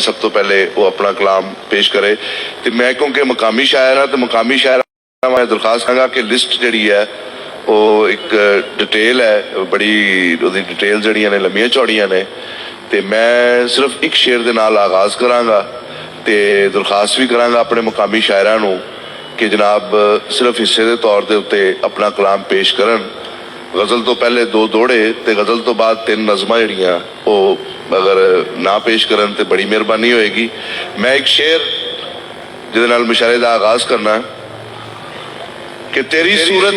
सब तो पहले वो अपना कलाम पेश करे। तो मैं क्योंकि मकामी शायर हाँ, तो मकामी शायर मैं दरखास्त करांगा कि लिस्ट जी है वो एक डिटेल है, बड़ी वो डिटेल जड़ियाँ ने लंबियां चौड़ियां ने, तो मैं सिर्फ एक शेर के नाल आगाज़ करांगा तो दरखास्त भी करांगा अपने मकामी शायरां नूं कि जनाब सिर्फ हिस्से के तौर के उत्ते अपना कलाम पेश करन। गज़ल तो पहले 2 दोड़े तो गज़ल तो बाद 3 नज़मां जड़ियां वो अगर ना पेश करन तो बड़ी मेहरबानी होएगी। मैं एक शेर जिहदे नाल मुशायरे दा आगाज़ करना कि तेरी सूरत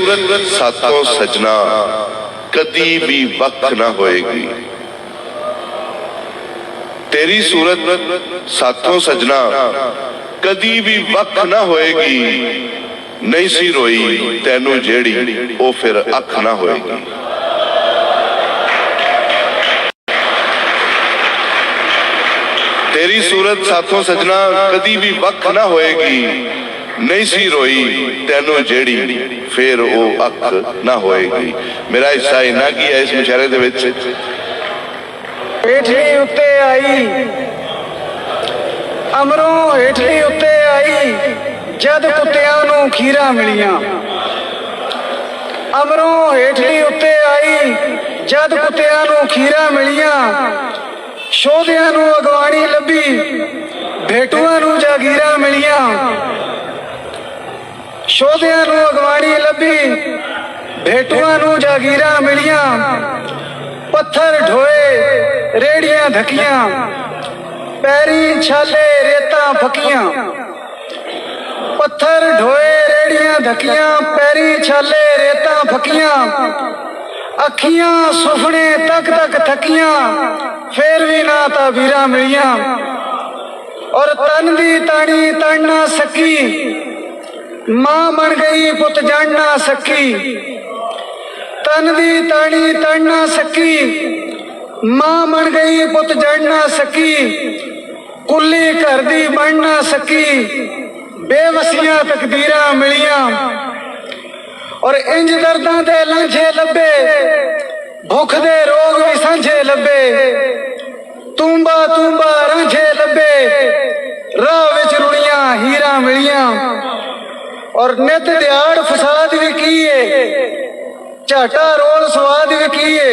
साथों सजना कदी भी वक्त ना होएगी, तेरी सूरत साथों सजना कदी भी वक्त ना होएगी, नहीं सी रोई तैनू जेड़ी ओ फिर अख ना होएगी। तेरी सूरत साथों सजना कदी भी वक्त ना होएगी, नहीं सी रोई तैनू जेड़ी फिर ओ अख ना होएगी। मेरा हिस्सा इन्ना की है इस मुशायरे दे विच। हेठली उत्ते आई अमरों हेठली उत्ते आई जद कुत्तियां नूं खीरा मिलियां, अमरों हेठली उत्ते आई जद कुत्तियां नूं खीरा मिलियां, शोधियां नूं अगवाणी लभी भेटुआं नूं जागीरा मिलियां, शोधियां नूं अगवाणी लभी भेटुआं नूं जागीरा मिलियां, पत्थर ढोए रेड़ियां धकियां पैरी छाले रेता फकियां, पत्थर ढोए रेड़ियां धकियां पैरी छाले रेता फकियां, अखियां सुफने तक तक थकियां फिर भी ना ताबीरा मिलियां, और तन दी तानी तन ना सकी मां बन गई पुत जान ना सकी, तन दी तानी तन ना सकी मां बन गई पुत जड़ ना सकी, कुली घर दी बन ना सकी बेवसियां तकदीरां मिलियां, और इंज दर्दां दे लांझे लब्बे भुख दे रोग भी सांझे लब्बे, तूंबा तूंबा रांझे लब्बे राह विच रुड़ियां हीरा मिलियां, और नित दिहाड़ फसाद भी कीए झाटा रोल स्वाद भी कीए,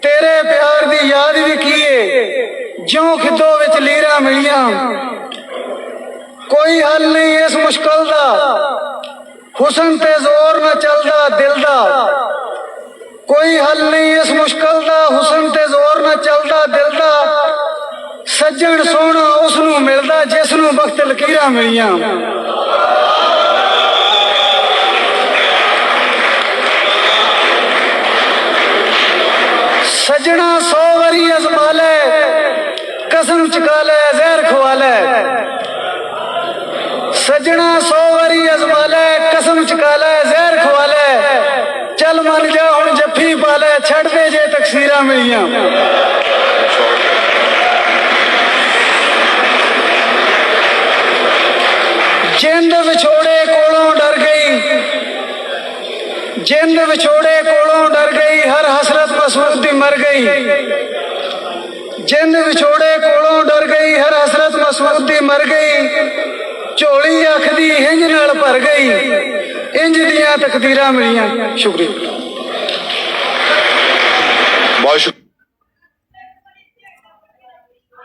तेरे प्यार दी याद भी कीए ज्यों खिदों विच लीरा मिलियां, कोई हल नहीं इस मुश्किल दा हुसन ते जोर न चलदा दिल दा, कोई हल नहीं इस मुश्किल दा हुसन ते जोर न चलदा दिल दा, सज्जन सोहना उसनू मिलदा जिसनू बख्त लकीरां मिलियां। सजना 100 वरी अजमा ले कसम चुका ले जहर खुआ ले, सजना 100 वरी अजमा ले कसम चुका ले जहर खुआ ले, चल मन जा हुण जफ्फी पा ले छड़ दे जे तकसीरां मिलियां। जिंद विछोड़े कोलों डर गई, जिंद विछोड़े कोलों डर गई हर हसरत मसरूद दी मर गई, जिंद विछोड़े कोलों डर गई हर हसरत मसरूद दी मर गई, झोली अख दी हिंज नाल भर गई इंज दियां तकदीरां मिलियां। शुक्रिया। बहुत शुक्रिया।